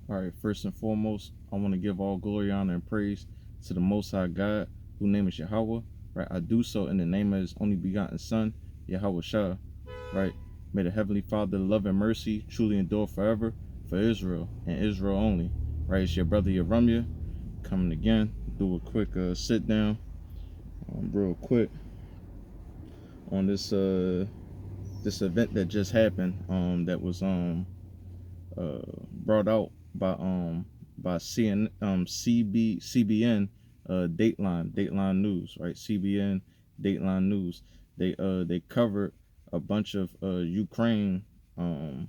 All right, first and foremost, I want to give all glory, honor, and praise to the Most High God, whose name is Yahweh. Right, I do so in the name of His only begotten Son, Yahweh Shah. Right, may the Heavenly Father, love and mercy truly endure forever for Israel and Israel only. Right, it's your brother Yerumya coming again. Do a quick sit down, real quick on this event that just happened. That was brought out by CBN Dateline News, right? CBN Dateline News. They covered a bunch of Ukraine um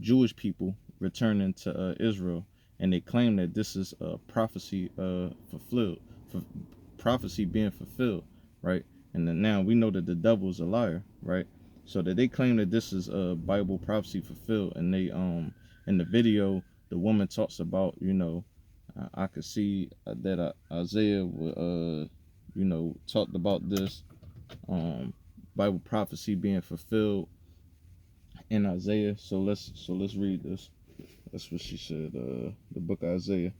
Jewish people returning to Israel, and they claim that this is a prophecy fulfilled, for prophecy being fulfilled, right? And then now we know that the devil is a liar, right? So that they claim that this is a Bible prophecy fulfilled, and they in the video the woman talks about, I could see that Isaiah talked about this Bible prophecy being fulfilled in Isaiah. So let's read this. That's what she said. The book of Isaiah.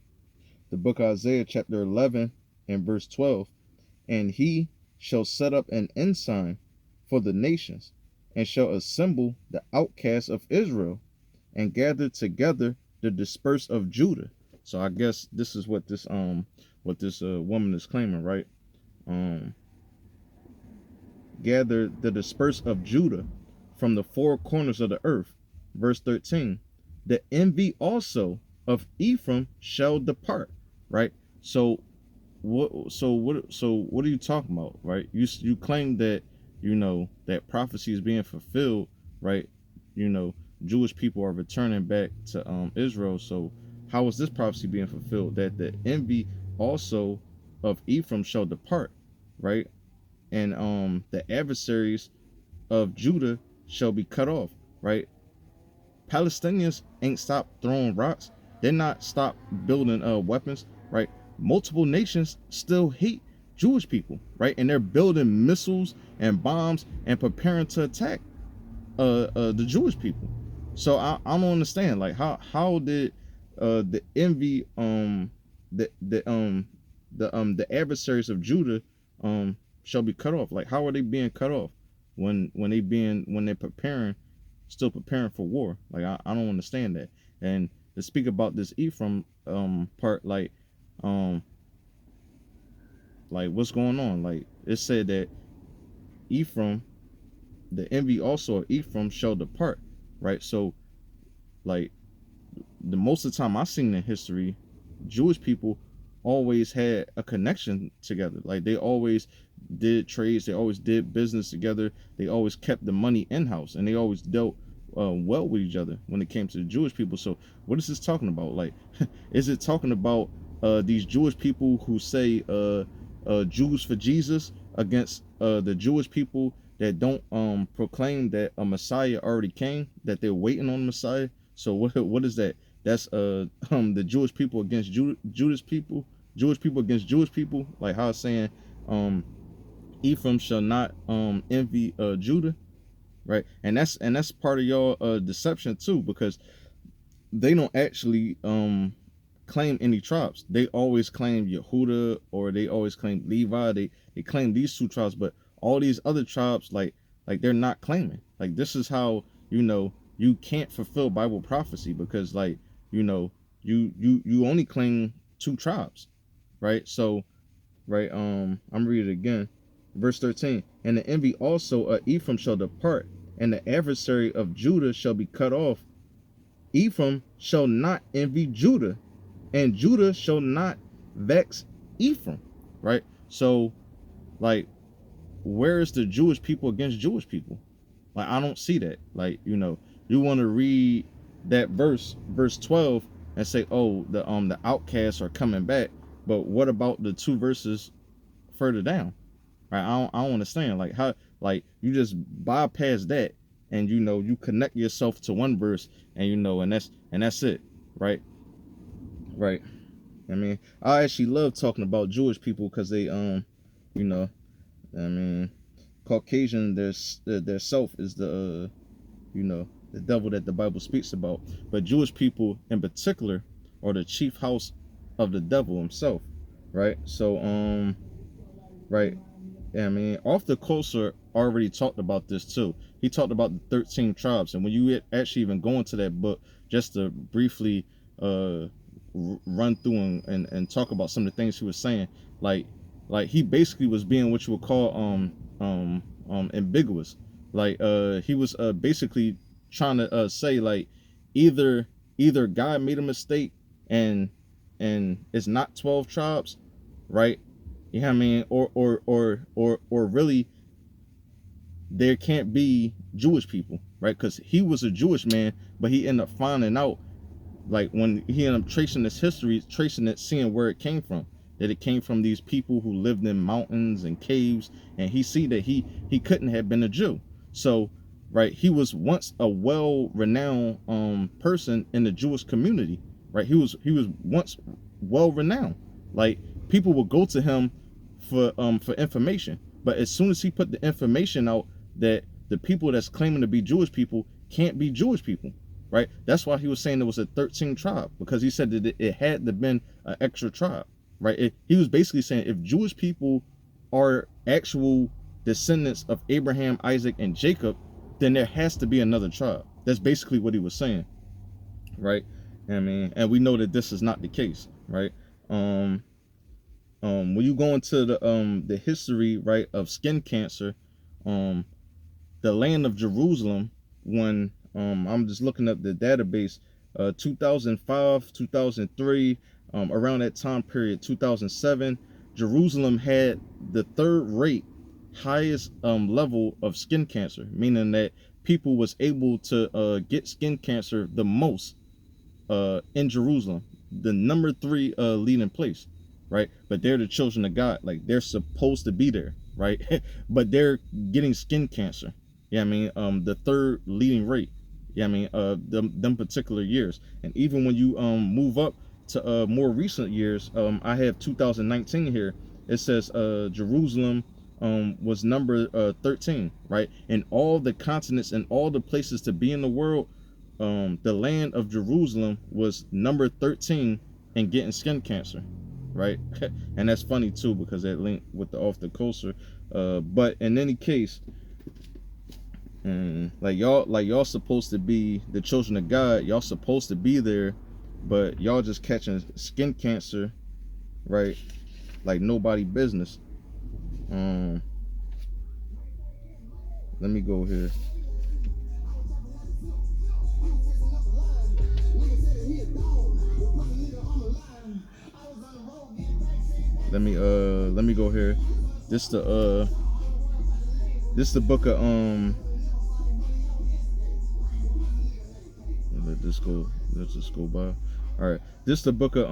The book of Isaiah, chapter 11 and verse 12. And he shall set up an ensign for the nations, and shall assemble the outcasts of Israel, and gather together the dispersed of Judah. So I guess this is what this woman is claiming, right? Um, gather the dispersed of Judah from the four corners of the earth. Verse 13. The envy also of Ephraim shall depart. Right? So what are you talking about? Right? You claim that that prophecy is being fulfilled, right? You know, Jewish people are returning back to Israel. So how is this prophecy being fulfilled? That the envy also of Ephraim shall depart, right? And the adversaries of Judah shall be cut off, right? Palestinians ain't stopped throwing rocks. They're not stopped building weapons, right? Multiple nations still hate Jewish people, right? And they're building missiles and bombs and preparing to attack the Jewish people. So I don't understand, like how did the envy the adversaries of Judah shall be cut off? Like how are they being cut off when they're still preparing for war? Like I don't understand that. And to speak about this Ephraim part, um like what's going on? Like it said that Ephraim, the envy also of Ephraim shall depart, right? So like the most of the time I've seen in history, Jewish people always had a connection together. Like they always did trades, they always did business together, they always kept the money in house, and they always dealt well with each other when it came to the Jewish people. So what is this talking about? Like, is it talking about these Jewish people who say Jews for Jesus against the Jewish people that don't proclaim that a Messiah already came, that they're waiting on the Messiah? So what is that? That's the Jewish people against Jewish people, Jewish people against Jewish people, like how it's saying um Ephraim shall not envy Judah, right? And that's part of your deception too, because they don't actually claim any tribes. They always claim Yehuda, or they always claim Levi. They claim these two tribes, but all these other tribes, like they're not claiming. Like this is how you can't fulfill Bible prophecy, because like you only claim two tribes, right? So right, I'm reading it again, verse 13. And the envy also of Ephraim shall depart, and the adversary of Judah shall be cut off. Ephraim shall not envy Judah, and Judah shall not vex Ephraim, right? So like where is the Jewish people against Jewish people? Like I don't see that. Like you want to read that verse 12, and say, oh, the outcasts are coming back, but what about the two verses further down? Right? I don't understand, like how, like you just bypass that, and you connect yourself to one verse, and and that's it, right? Right. I mean, I actually love talking about Jewish people, because they you know I mean, Caucasian, their self is the that the Bible speaks about. But Jewish people in particular are the chief house of the devil himself, right? So right. Yeah, I mean, off the coaster already talked about this too. He talked about the 13 tribes, and when you actually even go into that book, just to briefly run through and talk about some of the things he was saying, like he basically was being what you would call ambiguous. Like he was basically trying to say like either God made a mistake and it's not 12 tribes, right? You know what I mean? Or really there can't be Jewish people, right? Because he was a Jewish man, but he ended up finding out, like when he ended up tracing this history, tracing it, seeing where it came from, that it came from these people who lived in mountains and caves, and he see that he couldn't have been a Jew. So right, he was once a well-renowned person in the Jewish community, right? He was once well-renowned. Like people would go to him for information, but as soon as he put the information out that the people that's claiming to be Jewish people can't be Jewish people, right? That's why he was saying there was a 13 tribe, because he said that it had to been an extra tribe, right? He was basically saying if Jewish people are actual descendants of Abraham, Isaac, and Jacob, then there has to be another tribe. That's basically what he was saying, right? I mean, and we know that this is not the case, right? When you go into the history, right, of skin cancer, the land of Jerusalem, when I'm just looking up the database, 2005, 2003, around that time period, 2007, Jerusalem had the third rate highest level of skin cancer, meaning that people was able to get skin cancer the most in Jerusalem, the number 3 leading place, right? But they're the children of God, like they're supposed to be there, right? But they're getting skin cancer. Yeah, I mean, the third leading rate. Yeah, I mean, them particular years, and even when you move up to more recent years, I have 2019 here. It says Jerusalem was number 13, right? In all the continents and all the places to be in the world, the land of Jerusalem was number 13 in getting skin cancer, right? And that's funny too, because that linked with the off the coaster. But in any case, like y'all supposed to be the children of God. Y'all supposed to be there, but y'all just catching skin cancer, right? Like nobody business. Let me go here. Let me go here. This the book of let's just go by. All right. This the book of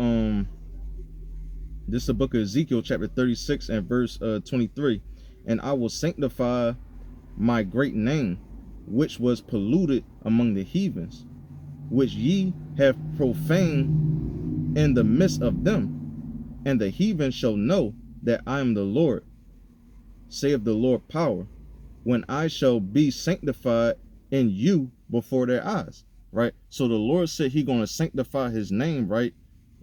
Ezekiel chapter 36 and verse 23. And I will sanctify my great name, which was polluted among the heathens, which ye have profaned in the midst of them. And the heathen shall know that I am the Lord, saith the Lord power, when I shall be sanctified in you before their eyes. Right? So the Lord said he gonna sanctify his name, right?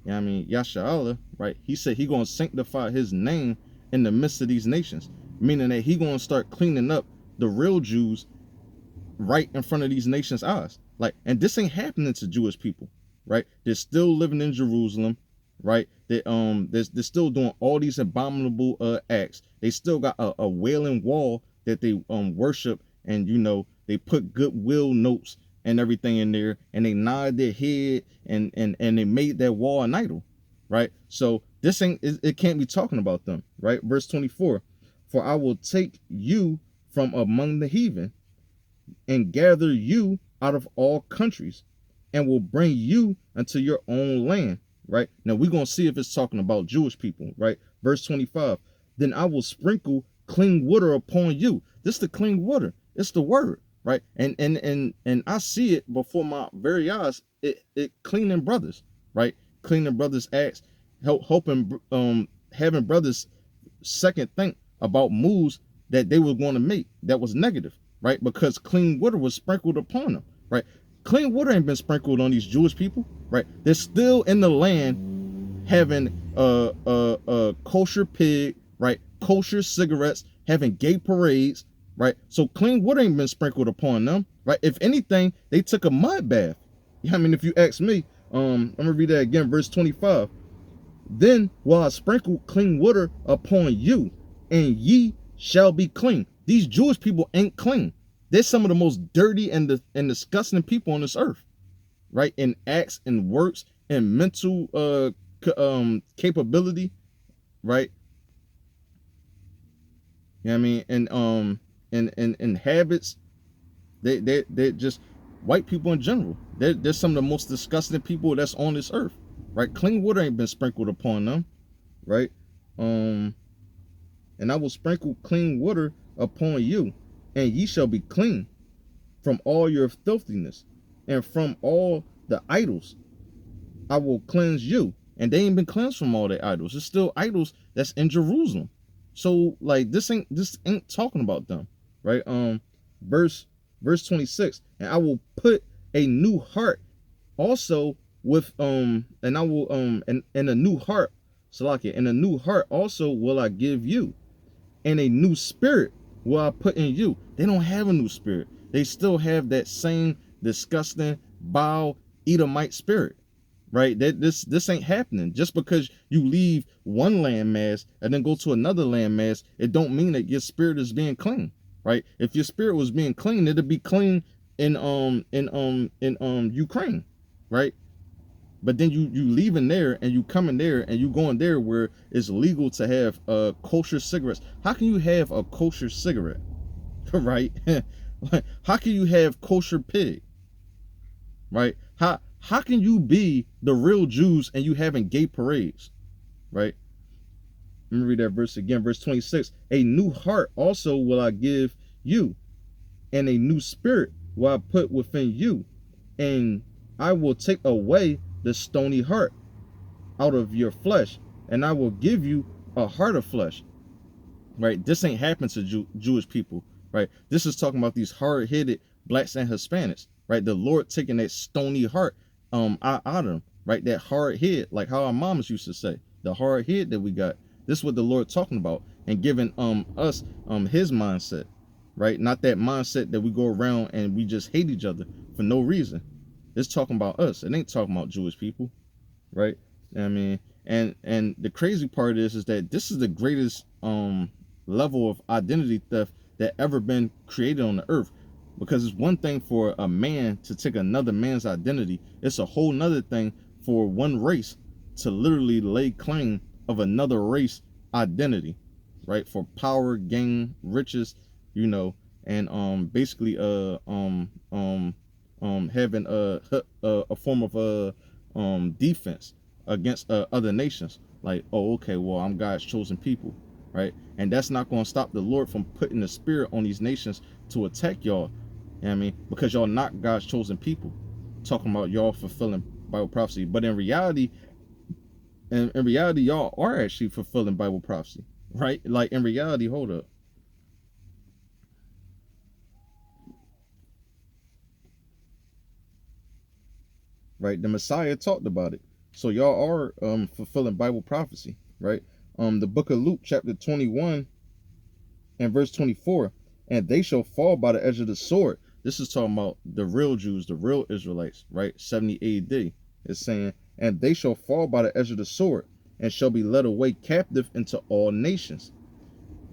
I mean, Yasha'Allah, right? He said he gonna sanctify his name in the midst of these nations, meaning that he gonna start cleaning up the real Jews right in front of these nations' eyes. Like, and this ain't happening to Jewish people, right? They're still living in Jerusalem, right? They're still doing all these abominable acts. They still got a wailing wall that they worship, and they put goodwill notes and everything in there, and they nod their head, and they made that wall an idol, right? So this ain't, it can't be talking about them, right? Verse 24, for I will take you from among the heathen and gather you out of all countries, and will bring you unto your own land, right? Now we're going to see if it's talking about Jewish people, right? Verse 25, then I will sprinkle clean water upon you. This is the clean water. It's the word, right? And I see it before my very eyes. It cleaning brothers, right? Cleaning brothers' acts, helping having brothers second think about moves that they were going to make that was negative, right? Because clean water was sprinkled upon them, right? Clean water ain't been sprinkled on these Jewish people, right? They're still in the land having kosher pig, right? Kosher cigarettes, having gay parades, right? So clean water ain't been sprinkled upon them, right? If anything, they took a mud bath. Yeah, I mean, if you ask me, I'm gonna read that again, verse 25. Then will I sprinkle clean water upon you, and ye shall be clean. These Jewish people ain't clean. They're some of the most dirty and disgusting people on this earth, right? In acts and works and mental capability, right? You know what I mean? And habits. They just white people in general. They're some of the most disgusting people that's on this earth, right? Clean water ain't been sprinkled upon them, right? And I will sprinkle clean water upon you, and ye shall be clean from all your filthiness, and from all the idols I will cleanse you. And they ain't been cleansed from all their idols. There's still idols that's in Jerusalem. So like this ain't talking about them, right? Verse 26, and I will put a new heart also with and I will and a new heart, Salakia, and a new heart also will I give you, and a new spirit will I put in you. They don't have a new spirit. They still have that same disgusting, vile Edomite spirit, right? That this ain't happening. Just because you leave one landmass and then go to another landmass, it don't mean that your spirit is being clean, right? If your spirit was being clean, it'd be clean in Ukraine, right? But then you leaving there and you coming there and you going there where it's legal to have kosher cigarettes. How can you have a kosher cigarette, right? How can you have kosher pig, right? How can you be the real Jews and you having gay parades, right? Let me read that verse again, verse 26. A new heart also will I give you, and a new spirit will I put within you, and I will take away the stony heart out of your flesh, and I will give you a heart of flesh, right? This ain't happened to Jewish people, right? This is talking about these hard-headed blacks and Hispanics, right? The Lord taking that stony heart out of them, right? That hard head, like how our moms used to say, the hard head that we got. This is what the Lord talking about, and giving us his mindset, right? Not that mindset that we go around and we just hate each other for no reason. It's talking about us. It ain't talking about Jewish people, right? I mean, and the crazy part is that this is the greatest level of identity theft that ever been created on the earth. Because it's one thing for a man to take another man's identity. It's a whole nother thing for one race to literally lay claim of another race identity, right? For power, gain, riches, you know, and basically having a form of defense against other nations. Like, oh, okay, well, I'm God's chosen people, right? And that's not going to stop the Lord from putting the spirit on these nations to attack y'all. You know what I mean? Because y'all not God's chosen people. Talking about y'all fulfilling Bible prophecy, but in reality, y'all are actually fulfilling Bible prophecy, right? Like in reality, hold up. Right, the Messiah talked about it. So y'all are fulfilling Bible prophecy, right? The book of Luke, chapter 21 and verse 24, and they shall fall by the edge of the sword. This is talking about the real Jews, the real Israelites, right? 70 AD. It's saying, and they shall fall by the edge of the sword, and shall be led away captive into all nations.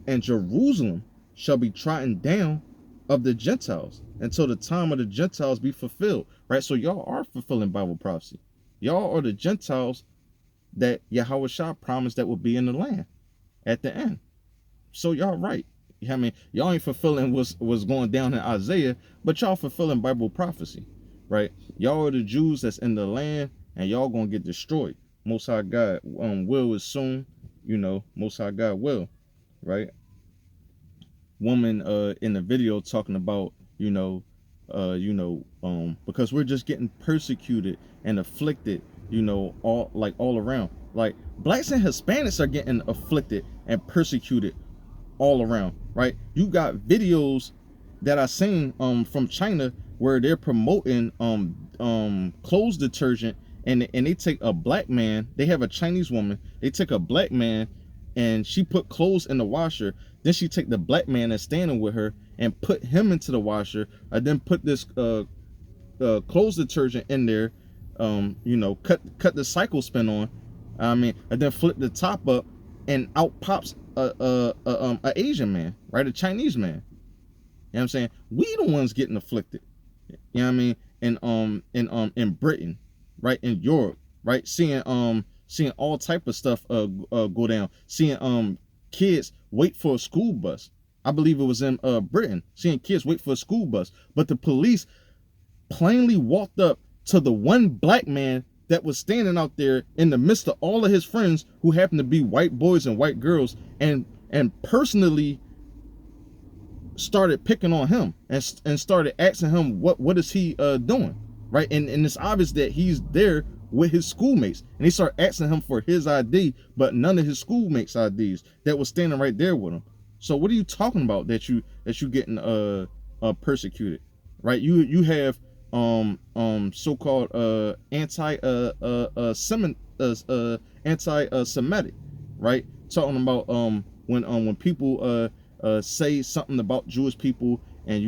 And Jerusalem shall be trodden down of the Gentiles until the time of the Gentiles be fulfilled, right? So y'all are fulfilling Bible prophecy. Y'all are the Gentiles that Yahweh Shah promised that would be in the land at the end. So y'all right. I mean, y'all ain't fulfilling what's going down in Isaiah, but y'all fulfilling Bible prophecy, right? Y'all are the Jews that's in the land, and y'all gonna get destroyed. Most High God will is soon, you know. Most High God will, right? Woman in the video talking about, because we're just getting persecuted and afflicted, all around. Like blacks and Hispanics are getting afflicted and persecuted all around, right? You got videos that I seen from China where they're promoting clothes detergent, and they take a black man. They have a Chinese woman. They take a black man, and she put clothes in the washer. Then she take the black man that's standing with her and put him into the washer. And then put this clothes detergent in there. Cut the cycle spin on. I mean, and then flip the top up, and out pops a Asian man, right? A Chinese man. You know what I'm saying? We the ones getting afflicted. You know what I mean? In Britain, right? In Europe, right? Seeing all type of stuff go down. Seeing kids wait for a school bus. I believe it was in Britain. Seeing kids wait for a school bus, but the police plainly walked up to the one black man that was standing out there in the midst of all of his friends who happened to be white boys and white girls, and personally started picking on him and started asking him what is he doing, right? And it's obvious that he's there with his schoolmates, and they start asking him for his ID, but none of his schoolmates IDs that was standing right there with him. So what are you talking about that you getting persecuted, right? You have so-called anti-Semitic, right? Talking about when people say something about Jewish people, and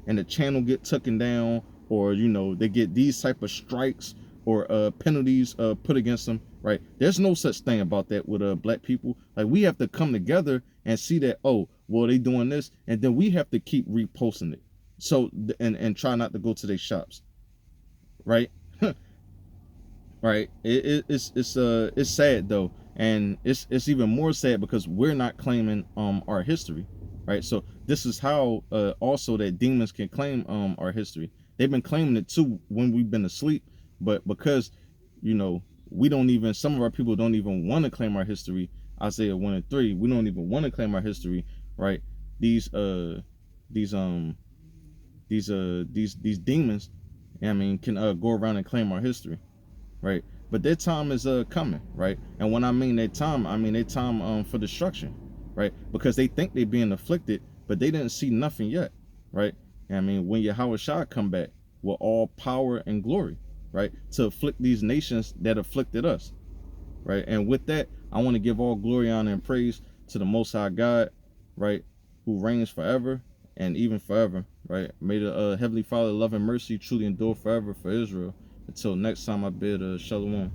and the channel get taken down, or they get these type of strikes or penalties put against them, right? There's no such thing about that with black people. Like, we have to come together and see that, oh, well, they doing this, and then we have to keep reposting it, so and try not to go to their shops, right? Right. It's sad though, and it's even more sad because we're not claiming our history, right? So this is how also that demons can claim our history. They've been claiming it too when we've been asleep, but because we don't even, some of our people don't even want to claim our history. Isaiah 1 and 3, we don't even want to claim our history, right? These demons, I mean, can go around and claim our history, right? But their time is coming, right? And when I mean their time, I mean their time for destruction, right? Because they think they're being afflicted, but they didn't see nothing yet, right? And I mean, when Yahweh Shah come back with all power and glory, right, to afflict these nations that afflicted us, right? And with that, I want to give all glory, honor, and praise to the Most High God, right, who reigns forever and even forever, right? May the Heavenly Father love and mercy truly endure forever for Israel. Until next time, I bid shalom.